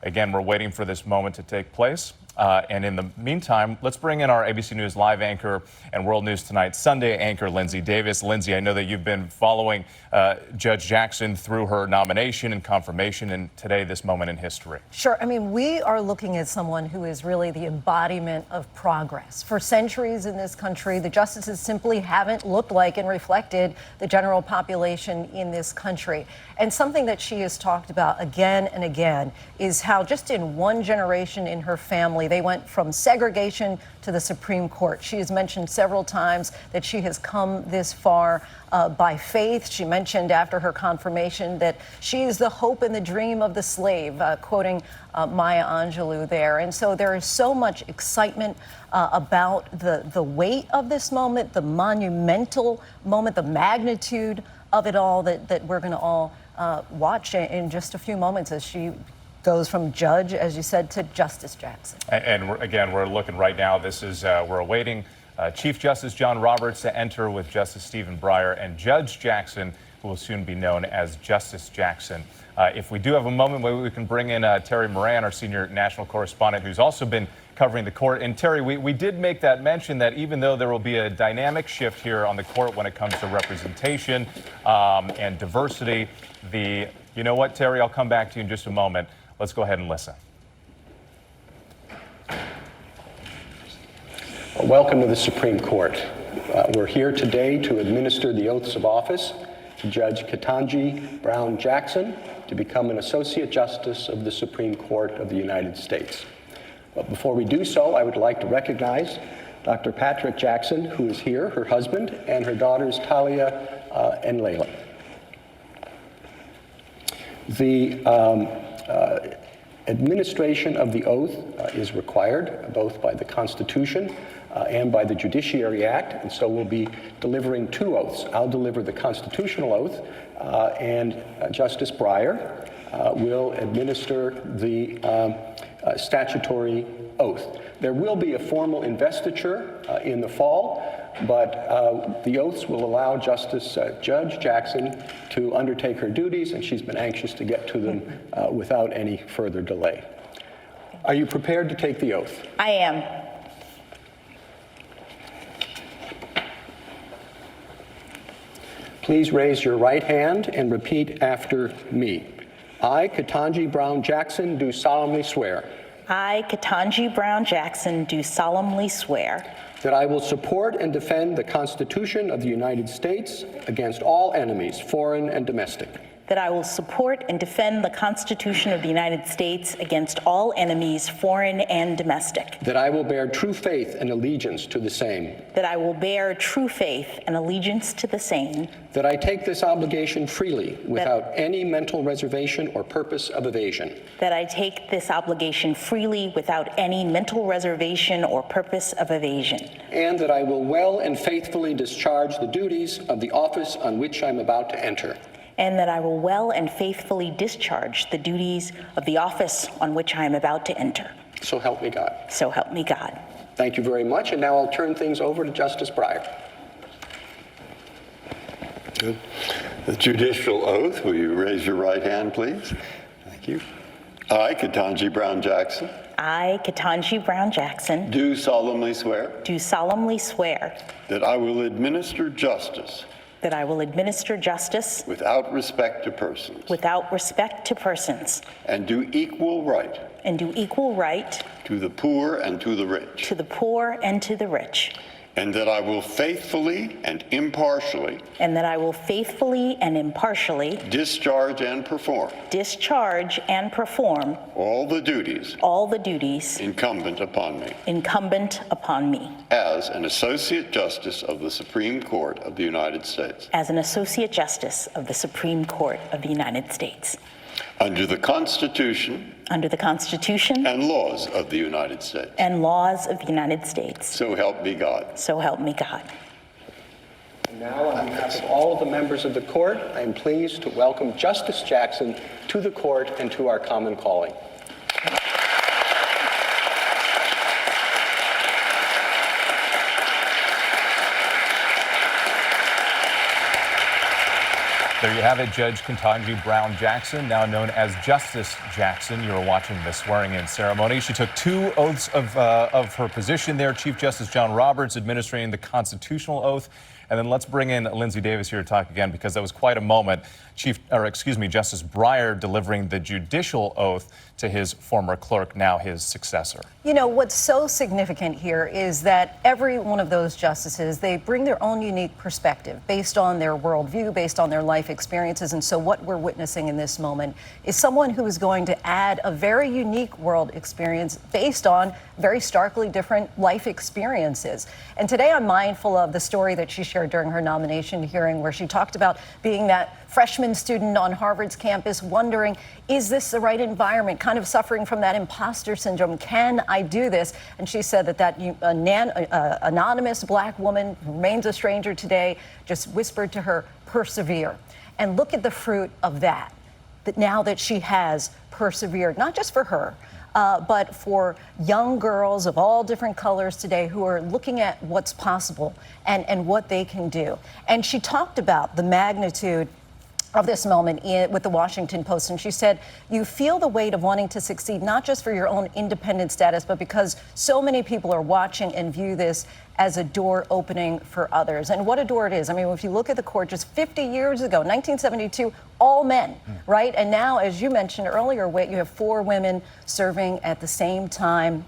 Again, we're waiting for this moment to take place. And in the meantime, let's bring in our ABC News live anchor and World News Tonight Sunday anchor, Lindsay Davis. Lindsay, I know that you've been following Judge Jackson through her nomination and confirmation, and today, this moment in history. Sure. I mean, we are looking at someone who is really the embodiment of progress. For centuries in this country, the justices simply haven't looked like and reflected the general population in this country. And something that she has talked about again and again is how just in one generation in her family, they went from segregation to the Supreme Court. She has mentioned several times that she has come this far by faith. She mentioned after her confirmation that she is the hope and the dream of the slave, quoting Maya Angelou there. And so there is so much excitement about the weight of this moment, the monumental moment, the magnitude of it all that we're going to all watch in just a few moments as she goes from judge, as you said, to Justice Jackson. And again, we're looking right now. This is we're awaiting Chief Justice John Roberts to enter with Justice Stephen Breyer and Judge Jackson, who will soon be known as Justice Jackson. If we do have a moment, maybe we can bring in Terry Moran, our senior national correspondent, who's also been covering the court. And Terry, we did make that mention that even though there will be a dynamic shift here on the court when it comes to representation and diversity, you know what, Terry, I'll come back to you in just a moment. Let's go ahead and listen. Welcome to the Supreme Court. We're here today to administer the oaths of office to Judge Ketanji Brown Jackson to become an Associate Justice of the Supreme Court of the United States. But before we do so, I would like to recognize Dr. Patrick Jackson, who is here, her husband, and her daughters Talia and Layla. The administration of the oath is required both by the Constitution and by the Judiciary Act, and so we'll be delivering two oaths. I'll deliver the constitutional oath, and Justice Breyer will administer the statutory oath. There will be a formal investiture in the fall, but the oaths will allow Judge Jackson to undertake her duties, and she's been anxious to get to them without any further delay. Are you prepared to take the oath? I am. Please raise your right hand and repeat after me. I, Ketanji Brown Jackson, do solemnly swear. I, Ketanji Brown Jackson, do solemnly swear that I will support and defend the Constitution of the United States against all enemies, foreign and domestic. That I will support and defend the Constitution of the United States against all enemies, foreign and domestic. That I will bear true faith and allegiance to the same. That I will bear true faith and allegiance to the same. That I take this obligation freely, without any mental reservation or purpose of evasion. That I take this obligation freely, without any mental reservation or purpose of evasion. And that I will well and faithfully discharge the duties of the office on which I'm about to enter. And that I will well and faithfully discharge the duties of the office on which I am about to enter. So help me God. So help me God. Thank you very much. And now I'll turn things over to Justice Breyer. Good. The judicial oath, will you raise your right hand, please? Thank you. I, Ketanji Brown Jackson. I, Ketanji Brown Jackson. Do solemnly swear. Do solemnly swear. That I will administer justice. That I will administer justice. Without respect to persons. Without respect to persons. And do equal right. And do equal right. To the poor and to the rich. To the poor and to the rich. And that I will faithfully and impartially. And that I will faithfully and impartially. Discharge and perform. Discharge and perform. All the duties. All the duties. Incumbent upon me. Incumbent upon me. As an Associate Justice of the Supreme Court of the United States. As an Associate Justice of the Supreme Court of the United States. Under the Constitution. Under the Constitution. And laws of the United States. And laws of the United States. So help me God. So help me God. And now, on behalf of all of the members of the court, I am pleased to welcome Justice Jackson to the court and to our common calling. There you have it, Judge Ketanji Brown Jackson, now known as Justice Jackson. You were watching the swearing-in ceremony. She took 2 oaths of her position there. Chief Justice John Roberts administering the constitutional oath. And then let's bring in Lindsay Davis here to talk again, because that was quite a moment. Justice Breyer delivering the judicial oath to his former clerk, now his successor. You know, what's so significant here is that every one of those justices, they bring their own unique perspective based on their worldview, based on their life experiences. And so what we're witnessing in this moment is someone who is going to add a very unique world experience based on very starkly different life experiences. And today I'm mindful of the story that she shared during her nomination hearing, where she talked about being that freshman student on Harvard's campus wondering, is this the right environment? Kind of suffering from that imposter syndrome. Can I do this? And she said that anonymous black woman who remains a stranger today just whispered to her, persevere. And look at the fruit of that now that she has persevered, not just for her, but for young girls of all different colors today who are looking at what's possible and what they can do. And she talked about the magnitude of this moment with the Washington Post. And she said, you feel the weight of wanting to succeed, not just for your own independent status, but because so many people are watching and view this as a door opening for others. And what a door it is. I mean, if you look at the court just 50 years ago, 1972, all men, right? And now, as you mentioned earlier, you have 4 women serving at the same time.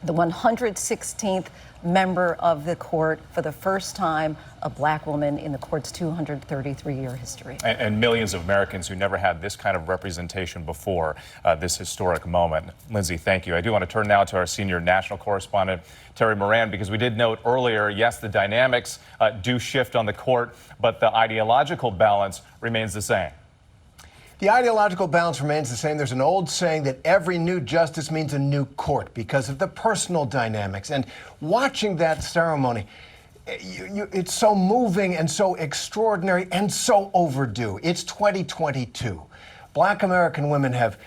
The 116th member of the court, for the first time, a black woman in the court's 233-year history. And millions of Americans who never had this kind of representation before this historic moment. Lindsay, thank you. I do want to turn now to our senior national correspondent, Terry Moran, because we did note earlier, yes, the dynamics do shift on the court, but the ideological balance remains the same. The ideological balance remains the same. There's an old saying that every new justice means a new court because of the personal dynamics. And watching that ceremony, it's so moving and so extraordinary and so overdue. It's 2022. Black American women have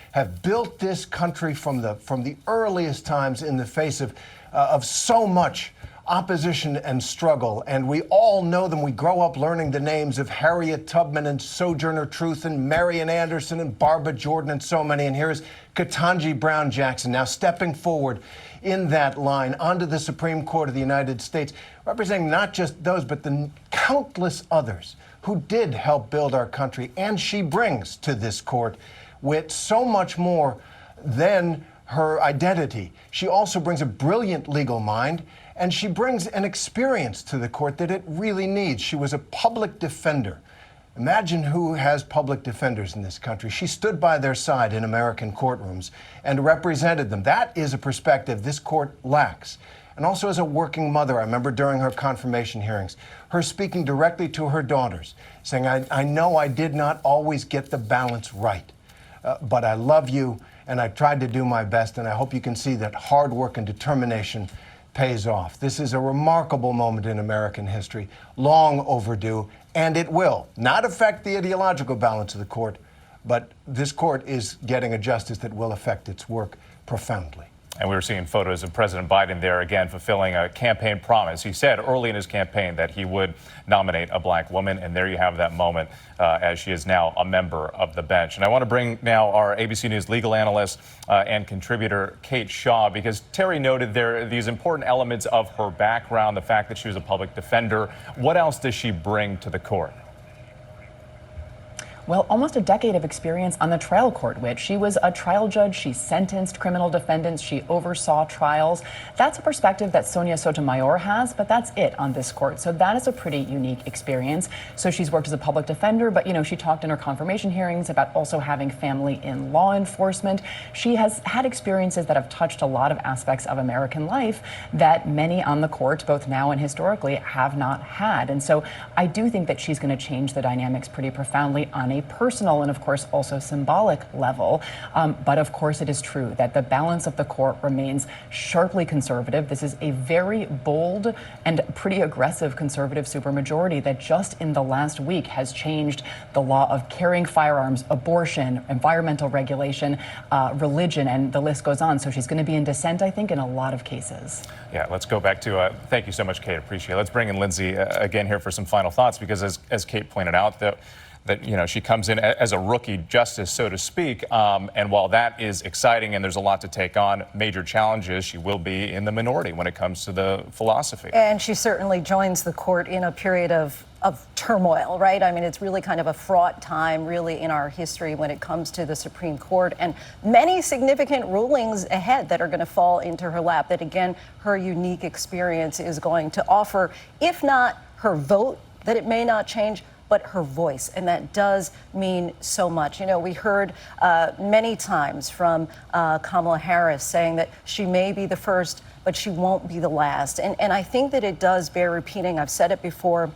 built this country from the earliest times in the face of so much opposition and struggle, and we all know them. We grow up learning the names of Harriet Tubman and Sojourner Truth and Marian Anderson and Barbara Jordan and so many. And here's Ketanji Brown Jackson now stepping forward in that line onto the Supreme Court of the United States, representing not just those, but the countless others who did help build our country. And she brings to this court with so much more than her identity. She also brings a brilliant legal mind, and she brings an experience to the court that it really needs. She was a public defender. Imagine who has public defenders in this country. She stood by their side in American courtrooms and represented them. That is a perspective this court lacks. And also as a working mother, I remember during her confirmation hearings, her speaking directly to her daughters, saying, I know I did not always get the balance right, but I love you, and I tried to do my best, and I hope you can see that hard work and determination pays off. This is a remarkable moment in American history, long overdue, and it will not affect the ideological balance of the court, but this court is getting a justice that will affect its work profoundly. And we were seeing photos of President Biden there again fulfilling a campaign promise. He said early in his campaign that he would nominate a black woman, and there you have that moment as she is now a member of the bench. And I want to bring now our ABC News legal analyst and contributor, Kate Shaw, because Terry noted there these important elements of her background, the fact that she was a public defender. What else does she bring to the court? Well, almost a decade of experience on the trial court, which she was a trial judge. She sentenced criminal defendants. She oversaw trials. That's a perspective that Sonia Sotomayor has, but that's it on this court. So that is a pretty unique experience. So she's worked as a public defender, but, you know, she talked in her confirmation hearings about also having family in law enforcement. She has had experiences that have touched a lot of aspects of American life that many on the court, both now and historically, have not had. And so I do think that she's going to change the dynamics pretty profoundly on a personal and, of course, also symbolic level. But, of course, it is true that the balance of the court remains sharply conservative. This is a very bold and pretty aggressive conservative supermajority that just in the last week has changed the law of carrying firearms, abortion, environmental regulation, religion, and the list goes on. So she's going to be in dissent, I think, in a lot of cases. Yeah, let's go back to, thank you so much, Kate. Appreciate it. Let's bring in Lindsay again here for some final thoughts, because as Kate pointed out, that, she comes in as a rookie justice, so to speak. And while that is exciting and there's a lot to take on, major challenges, she will be in the minority when it comes to the philosophy. And she certainly joins the court in a period of turmoil, right? I mean, it's really kind of a fraught time, really, in our history when it comes to the Supreme Court, and many significant rulings ahead that are going to fall into her lap that, again, her unique experience is going to offer, if not her vote, that it may not change, but her voice. And that does mean so much. We heard many times from Kamala Harris saying that she may be the first, but she won't be the last. And I think that it does bear repeating. I've said it before,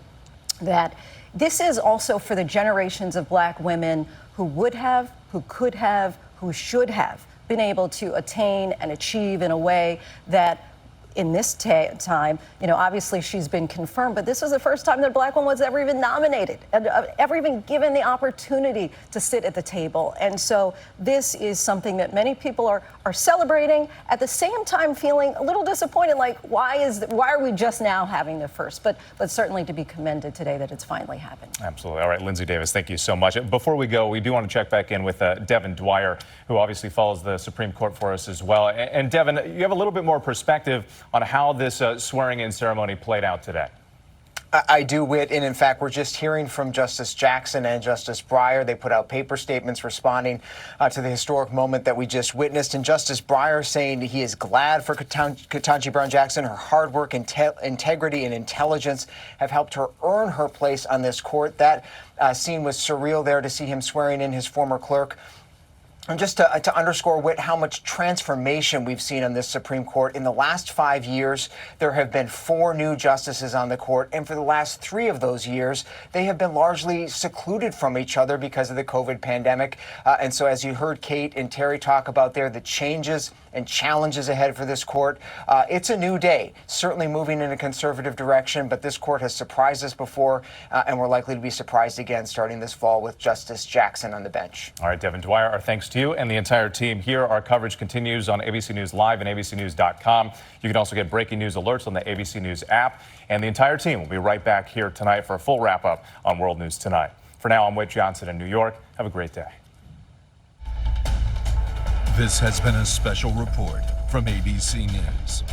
that this is also for the generations of Black women who would have, who could have, who should have been able to attain and achieve in a way that in this time, obviously she's been confirmed, but this was the first time that a Black woman was ever even nominated, ever even given the opportunity to sit at the table. And so this is something that many people are celebrating, at the same time feeling a little disappointed, like, why are we just now having the first? But certainly to be commended today that it's finally happened. Absolutely. All right, Lindsay Davis, thank you so much. Before we go, we do want to check back in with Devin Dwyer, who obviously follows the Supreme Court for us as well. And Devin, you have a little bit more perspective on how this swearing-in ceremony played out today. I do, Whit, and in fact, we're just hearing from Justice Jackson and Justice Breyer. They put out paper statements responding to the historic moment that we just witnessed. And Justice Breyer saying he is glad for Ketanji Brown Jackson. Her hard work, integrity, and intelligence have helped her earn her place on this court. That scene was surreal there to see him swearing in his former clerk. And just to underscore, Whit, how much transformation we've seen on this Supreme Court. In the last 5 years, there have been 4 new justices on the court. And for the last 3 of those years, they have been largely secluded from each other because of the COVID pandemic. And so as you heard Kate and Terry talk about there, the changes and challenges ahead for this court, it's a new day, certainly moving in a conservative direction. But this court has surprised us before, and we're likely to be surprised again starting this fall with Justice Jackson on the bench. All right, Devin Dwyer, our thanks to you and the entire team here. Our coverage continues on ABC News Live and abcnews.com. You can also get breaking news alerts on the ABC News app. And the entire team will be right back here tonight for a full wrap-up on World News Tonight. For now, I'm Whit Johnson in New York. Have a great day. This has been a special report from ABC News.